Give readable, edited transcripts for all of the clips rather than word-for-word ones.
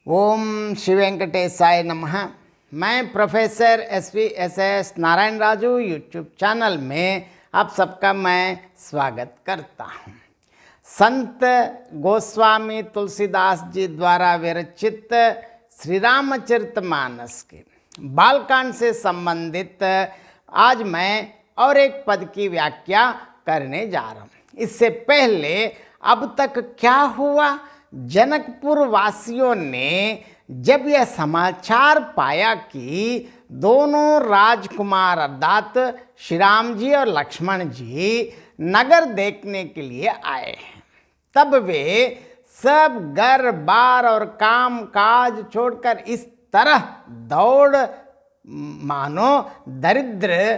ओम श्री वेंकटेशाय नमः। मैं professor S Narayan Raju YouTube channel में आप सबका मैं स्वागत करता हूँ। संत गोस्वामी तुलसीदास जी द्वारा विरचित श्री रामचरितमानस के बालकांड से संबंधित आज मैं और एक पद की व्याख्या करने जा रहा हूँ। इससे पहले अब तक क्या हुआ, जनकपुर वासियों ने जब यह समाचार पाया कि दोनों राजकुमार अर्थात श्री राम जी और लक्ष्मण जी नगर देखने के लिए आए हैं, तब वे सब घर बार और काम काज छोड़कर इस तरह दौड़ मानो दरिद्र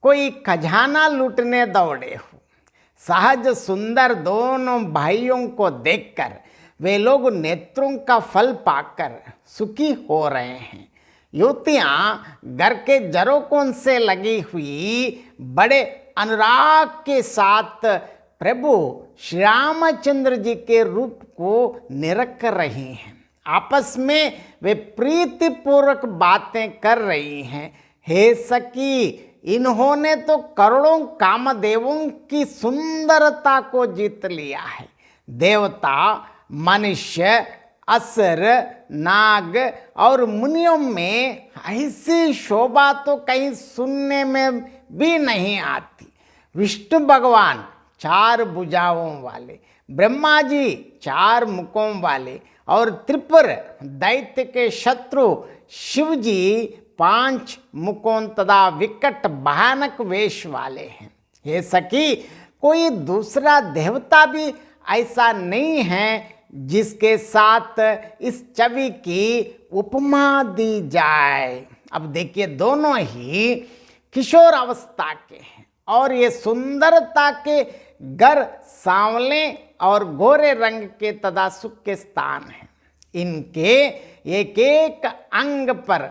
कोई खजाना लूटने दौड़े हो। सहज सुंदर दोनों भाइयों को देखकर वे लोग नेत्रों का फल पाकर सुखी हो रहे हैं। युवतियां घर के झरोकों से लगी हुई बड़े अनुराग के साथ प्रभु श्री रामचंद्र जी के रूप को निरख रही हैं। आपस में वे प्रीतिपूर्वक बातें कर रही हैं। हे सखी, इन्होंने तो करोड़ों कामदेवों की सुंदरता को जीत लिया है। देवता, मनुष्य, असुर, नाग और मुनियों में ऐसी शोभा तो कहीं सुनने में भी नहीं आती। विष्णु भगवान 4 भुजाओं वाले, ब्रह्मा जी 4 मुखों वाले और त्रिपुर दैत्य के शत्रु शिव जी 5 मुखों तथा विकट भयानक वेश वाले हैं। हे सखी, कोई दूसरा देवता भी ऐसा नहीं है जिसके साथ इस छवि की उपमा दी जाए। अब देखिए, दोनों ही किशोर अवस्था के हैं और ये सुंदरता के घर सांवले और गोरे रंग के तथा सुख के स्थान हैं। इनके एक एक अंग पर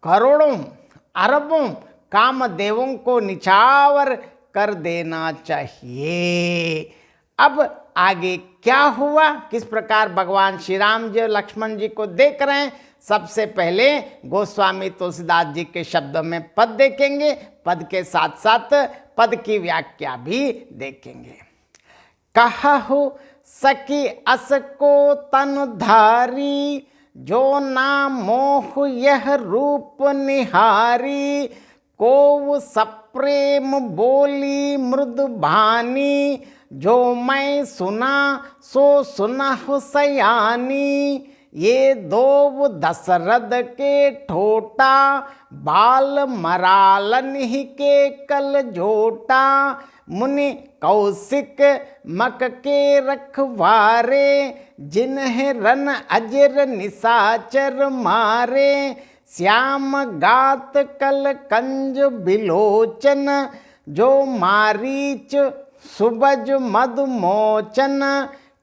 करोड़ों अरबों कामदेवों को निछावर कर देना चाहिए। अब आगे क्या हुआ, किस प्रकार भगवान श्री राम जी और लक्ष्मण जी को देख रहे हैं, सबसे पहले गोस्वामी तुलसीदास जी के शब्दों में पद देखेंगे। पद के साथ साथ पद की व्याख्या भी देखेंगे। कहहु सखी अस को तन धारी, जो ना मोह यह रूप निहारी। को सप्रेम बोली मृदु भानी, जो मैं सुना सो सुनहु सयानी। ये दो दशरथ के ठोटा, बाल मरालन ही के कल जोटा। मुनि कौशिक मक के रखवारे, जिन्हें रन अजर निशाचर मारे। श्याम गात कल कंज बिलोचन, जो मारीच सुबज मधुमोचन।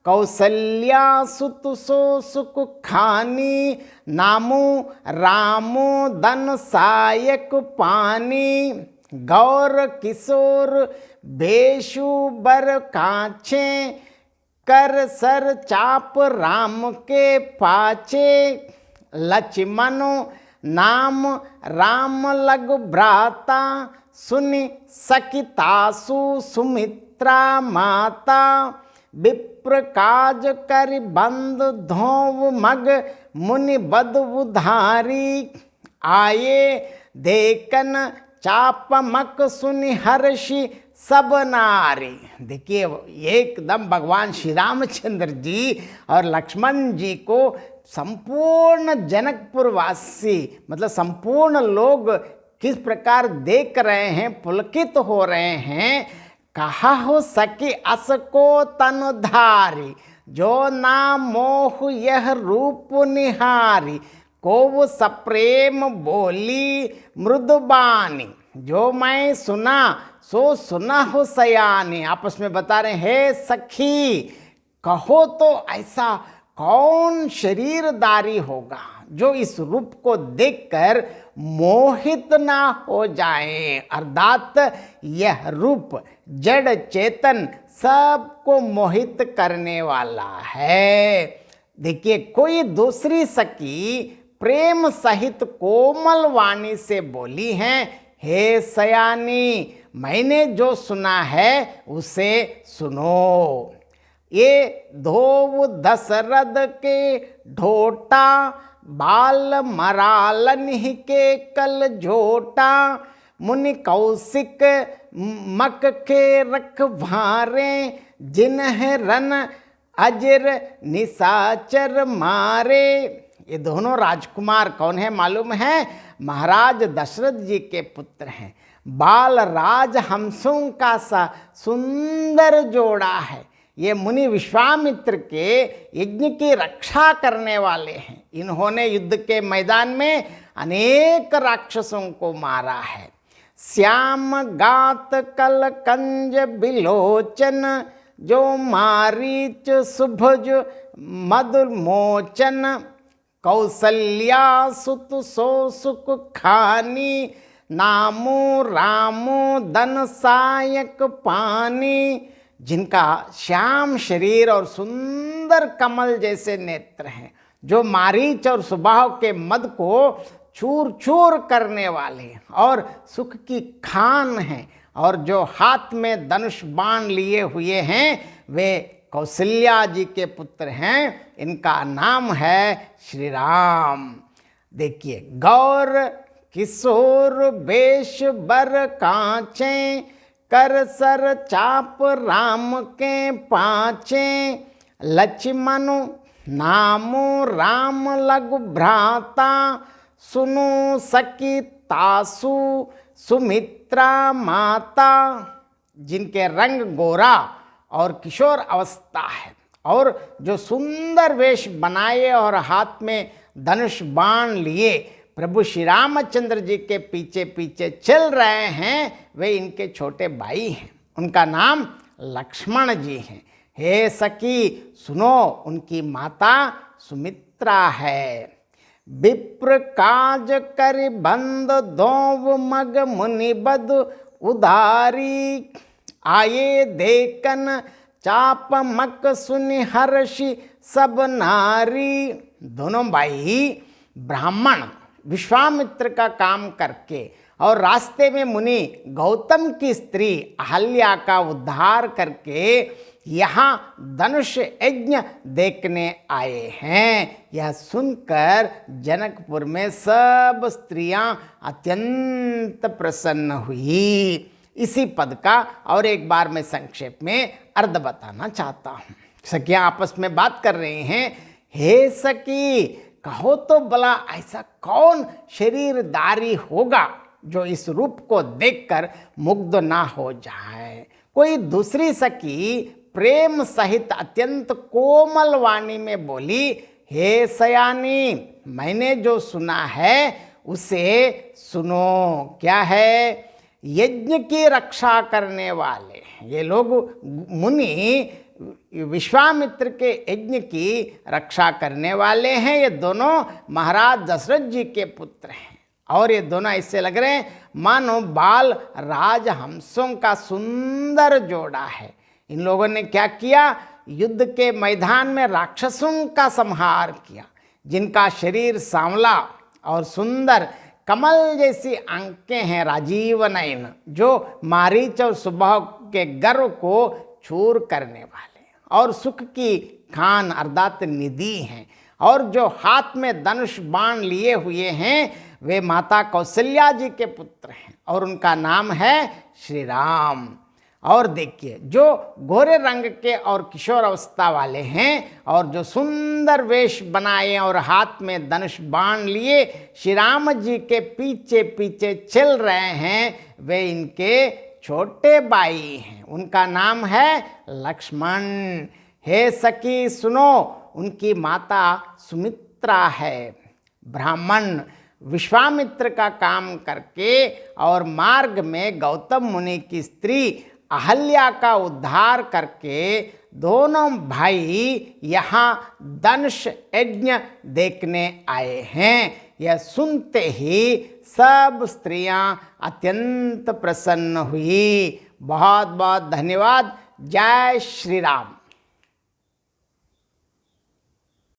कौसल्या सुत सो सुख खानी, नामु रामो धन सायक पानी। गौर किशोर भेषु बर काछे, कर सर चाप राम के पाछे। लक्ष्मणो नाम राम लग भ्राता, सुनि सकितासु सुमित्रा माता। विप्र काज कर बंद धोव मग, मुनि बद उधारी। आये देखन चापमक सुनि हर्षि सब नारी। देखिए, एकदम भगवान श्री रामचंद्र जी और लक्ष्मण जी को संपूर्ण जनकपुर वासी मतलब संपूर्ण लोग किस प्रकार देख रहे हैं, पुलकित हो रहे हैं। कहा हो सके अस को तन धारी, जो ना मोह यह रूप निहारी। को सप्रेम बोली मृदुबानी, जो मैं सुना सो सुना हो सयानी। आपस में बता रहे हैं, हे सखी, कहो तो ऐसा कौन शरीरधारी होगा जो इस रूप को देखकर मोहित ना हो जाए। अर्थात यह रूप जड़ चेतन सबको मोहित करने वाला है। देखिए, कोई दूसरी सखी प्रेम सहित कोमल वाणी से बोली है, हे सयानी, मैंने जो सुना है उसे सुनो। ये धोव दशरथ के ढोटा, बाल मरालनि के कल झोटा, मुनि कौशिक मक के रखवारे, जिन्ह रन अजर निशाचर मारे। ये दोनों राजकुमार कौन है मालूम है? महाराज दशरथ जी के पुत्र हैं। बाल राज हंसों का सा सुंदर जोड़ा है। ये मुनि विश्वामित्र के यज्ञ की रक्षा करने वाले हैं। इन्होंने युद्ध के मैदान में अनेक राक्षसों को मारा है। श्याम गात कल कंज बिलोचन, जो मारीच सुभज मधुमोचन, कौसल्या सुत सो सुख खानी, नामो रामो धन सायक पानी। जिनका श्याम शरीर और सुंदर कमल जैसे नेत्र हैं, जो मारीच और सुबाह के मद को चूर चूर करने वाले और सुख की खान हैं, और जो हाथ में धनुष बाण लिए हुए हैं वे कौशल्या जी के पुत्र हैं। इनका नाम है श्री राम। देखिए, गौर किशोर बेश बर कांचे, कर सर चाप राम के पाँचे, लक्ष्मण नामो राम लघु भ्राता, सुनो सखी तासु सुमित्रा माता। जिनके रंग गोरा और किशोर अवस्था है, और जो सुंदर वेश बनाए और हाथ में धनुष बाण लिए प्रभु श्री रामचंद्र जी के पीछे पीछे चल रहे हैं, वे इनके छोटे भाई हैं। उनका नाम लक्ष्मण जी हैं। हे सखी सुनो, उनकी माता सुमित्रा है। विप्र काज कर बंद दोव मग मुनि बद उधारी, आये देखन चाप मक सुनि हर्षि सब नारी। दोनों भाई ब्राह्मण विश्वामित्र का काम करके और रास्ते में मुनि गौतम की स्त्री अहल्या का उद्धार करके यहाँ धनुष यज्ञ देखने आए हैं। यह सुनकर जनकपुर में सब स्त्रियां अत्यंत प्रसन्न हुई। इसी पद का और एक बार मैं संक्षेप में अर्थ बताना चाहता हूँ। सखियां आपस में बात कर रही हैं, हे सखी, कहो तो भला ऐसा कौन शरीरधारी होगा जो इस रूप को देखकर मुग्ध ना हो जाए। कोई दूसरी सखी प्रेम सहित अत्यंत कोमल वाणी में बोली, हे सयानी, मैंने जो सुना है उसे सुनो। क्या है? यज्ञ की रक्षा करने वाले ये लोग मुनि विश्वामित्र के यज्ञ की रक्षा करने वाले हैं। ये दोनों महाराज दशरथ जी के पुत्र हैं, और ये दोनों ऐसे लग रहे हैं मानो बाल राज हंसों का सुंदर जोड़ा है। इन लोगों ने क्या किया? युद्ध के मैदान में राक्षसों का संहार किया। जिनका शरीर सांवला और सुंदर कमल जैसी आंखें हैं, राजीव नयन, जो मारीच और सुबह के गर्व को चूर करने वाले और सुख की खान अर्थात निधि हैं, और जो हाथ में धनुष बाण लिए हुए हैं वे माता कौशल्या जी के पुत्र हैं, और उनका नाम है श्री राम। और देखिए, जो गोरे रंग के और किशोर अवस्था वाले हैं और जो सुंदर वेश बनाए और हाथ में धनुष बाण लिए श्री राम जी के पीछे पीछे चल रहे हैं, वे इनके छोटे भाई हैं। उनका नाम है लक्ष्मण। हे सखी सुनो, उनकी माता सुमित्रा है। ब्राह्मण विश्वामित्र का काम करके और मार्ग में गौतम मुनि की स्त्री अहल्या का उद्धार करके दोनों भाई यहाँ धनुष यज्ञ देखने आए हैं। यह सुनते ही सब स्त्रियां अत्यंत प्रसन्न हुई। बहुत बहुत धन्यवाद। जय श्री राम।